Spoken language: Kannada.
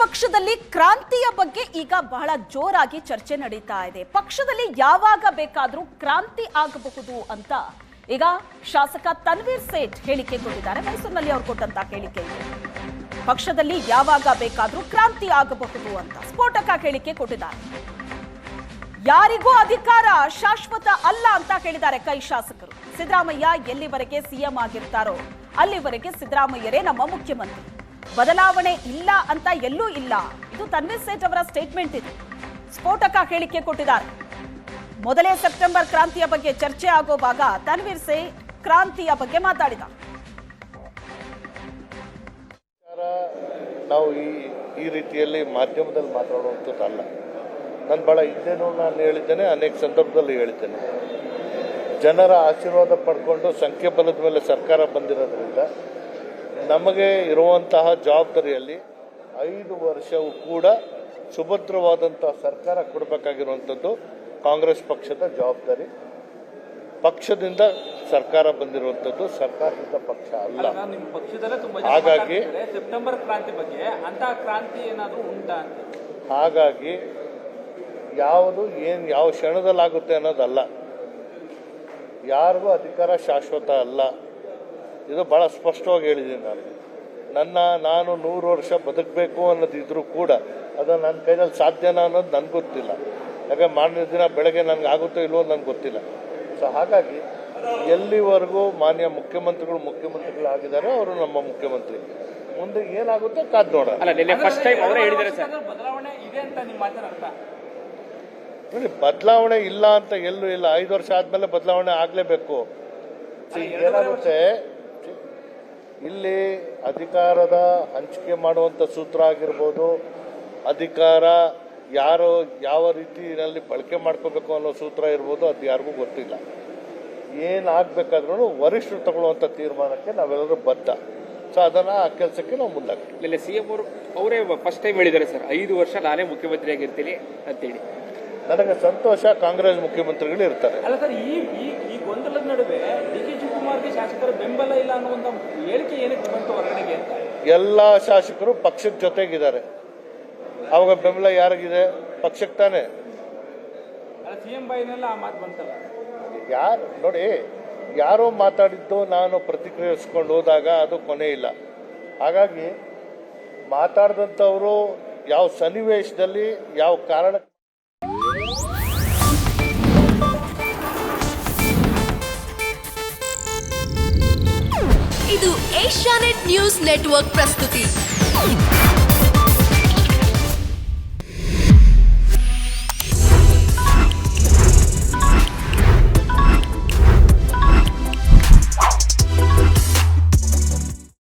ಪಕ್ಷದಲ್ಲಿ ಕ್ರಾಂತಿಯ ಬಗ್ಗೆ ಈಗ ಬಹಳ ಜೋರಾಗಿ ಚರ್ಚೆ ನಡೀತಾ ಇದೆ. ಪಕ್ಷದಲ್ಲಿ ಯಾವಾಗ ಬೇಕಾದರೂ ಕ್ರಾಂತಿ ಆಗಬಹುದು ಅಂತ ಈಗ ಶಾಸಕ ತನ್ವೀರ್ ಸೇಠ್ ಹೇಳಿಕೆ ಕೊಟ್ಟಿದ್ದಾರೆ. ಮೈಸೂರಿನಲ್ಲಿ ಅವರು ಕೊಟ್ಟಂತ ಹೇಳಿಕೆ ಇದೆ. ಪಕ್ಷದಲ್ಲಿ ಯಾವಾಗ ಬೇಕಾದರೂ ಕ್ರಾಂತಿ ಆಗಬಹುದು ಅಂತ ಸ್ಫೋಟಕ ಹೇಳಿಕೆ ಕೊಟ್ಟಿದ್ದಾರೆ. ಯಾರಿಗೂ ಅಧಿಕಾರ ಶಾಶ್ವತ ಅಲ್ಲ ಅಂತ ಹೇಳಿದ್ದಾರೆ ಕೈ ಶಾಸಕರು. ಸಿದ್ದರಾಮಯ್ಯ ಎಲ್ಲಿವರೆಗೆ ಸಿಎಂ ಆಗಿರ್ತಾರೋ ಅಲ್ಲಿವರೆಗೆ ಸಿದ್ದರಾಮಯ್ಯರೇ ನಮ್ಮ ಮುಖ್ಯಮಂತ್ರಿ. ಬದಲಾವಣೆ ಇಲ್ಲ ಅಂತ ಎಲ್ಲೂ ಇಲ್ಲ. ಇದು ತನ್ವೀರ್ ಸೇಠ್ ಅವರ ಸ್ಟೇಟ್ಮೆಂಟ್. ಇದು ಸ್ಫೋಟಕ ಹೇಳಿಕೆ ಕೊಟ್ಟಿದ್ದಾರೆ. ಮೊದಲೇ ಸೆಪ್ಟೆಂಬರ್ ಕ್ರಾಂತಿಯ ಬಗ್ಗೆ ಚರ್ಚೆ ಆಗುವಾಗ ತನ್ವೀರ್ ಸೇಠ್ ಕ್ರಾಂತಿಯ ಬಗ್ಗೆ ಮಾತಾಡಿದ. ನಾವು ಈ ರೀತಿಯಲ್ಲಿ ಮಾಧ್ಯಮದಲ್ಲಿ ಮಾತಾಡುವಂಥದ್ದಲ್ಲ. ನಾನು ಬಹಳ ಹಿಂದೆನೂ ನಾನು ಹೇಳಿದ್ದೇನೆ, ಅನೇಕ ಸಂದರ್ಭದಲ್ಲಿ ಹೇಳಿದ್ದೇನೆ. ಜನರ ಆಶೀರ್ವಾದ ಪಡ್ಕೊಂಡು ಸಂಖ್ಯಾಬಲದ ಮೇಲೆ ಸರ್ಕಾರ ಬಂದಿರೋದ್ರಿಂದ ನಮಗೆ ಇರುವಂತಹ ಜವಾಬ್ದಾರಿಯಲ್ಲಿ 5 ವರ್ಷವೂ ಕೂಡ ಸುಭದ್ರವಾದಂತಹ ಸರ್ಕಾರ ಕೊಡಬೇಕಾಗಿರುವಂಥದ್ದು ಕಾಂಗ್ರೆಸ್ ಪಕ್ಷದ ಜವಾಬ್ದಾರಿ. ಪಕ್ಷದಿಂದ ಸರ್ಕಾರ ಬಂದಿರುವಂಥದ್ದು, ಸರ್ಕಾರದಿಂದ ಪಕ್ಷ ಅಲ್ಲ. ಹಾಗಾಗಿ ಸೆಪ್ಟೆಂಬರ್ ಕ್ರಾಂತಿ ಬಗ್ಗೆ ಅಂತ ಕ್ರಾಂತಿ ಏನಾದರೂ ಉಂಟಾ ಅಂತ, ಹಾಗಾಗಿ ಯಾವುದು ಯಾವ ಕ್ಷಣದಲ್ಲಾಗುತ್ತೆ ಅನ್ನೋದಲ್ಲ. ಯಾರಿಗೂ ಅಧಿಕಾರ ಶಾಶ್ವತ ಅಲ್ಲ. ಇದು ಬಹಳ ಸ್ಪಷ್ಟವಾಗಿ ಹೇಳಿದ್ದೀನಿ. ನಾನು 100 ವರ್ಷ ಬದುಕಬೇಕು ಅನ್ನೋದಿದ್ರೂ ಕೂಡ ಅದು ನನ್ನ ಕೈಯಲ್ಲಿ ಸಾಧ್ಯನಾ ಅನ್ನೋದು ನನಗೆ ಗೊತ್ತಿಲ್ಲ. ಯಾಕೆ ಮಾರನೇ ದಿನ ಬೆಳಗ್ಗೆ ನನಗೆ ಆಗುತ್ತೋ ಇಲ್ವೋ ನನಗೆ ಗೊತ್ತಿಲ್ಲ. ಸೊ ಹಾಗಾಗಿ ಎಲ್ಲಿವರೆಗೂ ಮಾನ್ಯ ಮುಖ್ಯಮಂತ್ರಿಗಳಾಗಿದ್ದಾರೆ, ಅವರು ನಮ್ಮ ಮುಖ್ಯಮಂತ್ರಿ. ಮುಂದೆ ಏನಾಗುತ್ತೋ ಕಾದ್ ನೋಡೋಣ. ಬದಲಾವಣೆ ಇದೆ ಅಂತ ನಿಮ್ಮ ಮಾತಿನ ಅರ್ಥ? ನೋಡಿ, ಬದಲಾವಣೆ ಇಲ್ಲ ಅಂತ ಎಲ್ಲೂ ಇಲ್ಲ. 5 ವರ್ಷ ಆದ್ಮೇಲೆ ಬದಲಾವಣೆ ಆಗ್ಲೇಬೇಕು. ಏನಾಗುತ್ತೆ, ಇಲ್ಲಿ ಅಧಿಕಾರದ ಹಂಚಿಕೆ ಮಾಡುವಂತ ಸೂತ್ರ ಆಗಿರ್ಬೋದು, ಅಧಿಕಾರ ಯಾರು ಯಾವ ರೀತಿಯಲ್ಲಿ ಬಳಕೆ ಮಾಡ್ಕೋಬೇಕು ಅನ್ನೋ ಸೂತ್ರ ಇರ್ಬೋದು, ಅದು ಯಾರಿಗೂ ಗೊತ್ತಿಲ್ಲ. ಏನಾಗಬೇಕಾದ್ರೂ ವರಿಷ್ಠರು ತಗೊಳ್ಳುವಂಥ ತೀರ್ಮಾನಕ್ಕೆ ನಾವೆಲ್ಲರೂ ಬದ್ಧ. ಸೊ ಅದನ್ನ ಆ ಕೆಲಸಕ್ಕೆ ನಾವು ಮುಂದಾಗ್ತೀವಿ. ಇಲ್ಲ, ಸಿಎಂ ಅವರೇ ಫಸ್ಟ್ ಟೈಮ್ ಹೇಳಿದ್ದಾರೆ ಸರ್, 5 ವರ್ಷ ನಾನೇ ಮುಖ್ಯಮಂತ್ರಿ ಆಗಿರ್ತೀನಿ ಅಂತೇಳಿ. ನನಗೆ ಸಂತೋಷ. ಕಾಂಗ್ರೆಸ್ ಮುಖ್ಯಮಂತ್ರಿಗಳು ಇರ್ತಾರೆ. ಅಲ್ಲ ಸರ್, ಈ ಗೊಂದಲದ ನಡುವೆ ಡಿ.ಕೆ ಶಿವಕುಮಾರ್ಗೆ ಶಾಸಕರ ಬೆಂಬಲ ಇಲ್ಲ ಅನ್ನುವಂತ ಹೇಳಿಕೆ ಏನಕ್ಕೆ ಬಂತು ಹೊರಗಡೆಗೆ ಅಂತ? ಎಲ್ಲಾ ಶಾಸಕರು ಪಕ್ಷದ ಜೊತೆಗಿದ್ದಾರೆ. ಅವಾಗ ಬೆಂಬಲ ಯಾರಿಗಿದೆ? ಪಕ್ಷಕ್ಕೆ ತಾನೆ. ಸಿಎಂ ಬಾಯಿನೆಲ್ಲ ಆ ಮಾತು ಬಂತಲ್ಲ. ನೋಡಿ, ಯಾರೋ ಮಾತಾಡಿದ್ದು ನಾನು ಪ್ರತಿಕ್ರಿಯಿಸ್ಕೊಂಡು ಹೋದಾಗ ಅದು ಕೊನೆ ಇಲ್ಲ. ಹಾಗಾಗಿ ಮಾತಾಡಿದಂಥವರು ಯಾವ ಸನ್ನಿವೇಶದಲ್ಲಿ ಯಾವ ಕಾರಣ. ಇದು ಏಷ್ಯಾನೆಟ್ ನ್ಯೂಸ್ ನೆಟ್ವರ್ಕ್ ಪ್ರಸ್ತುತಿ.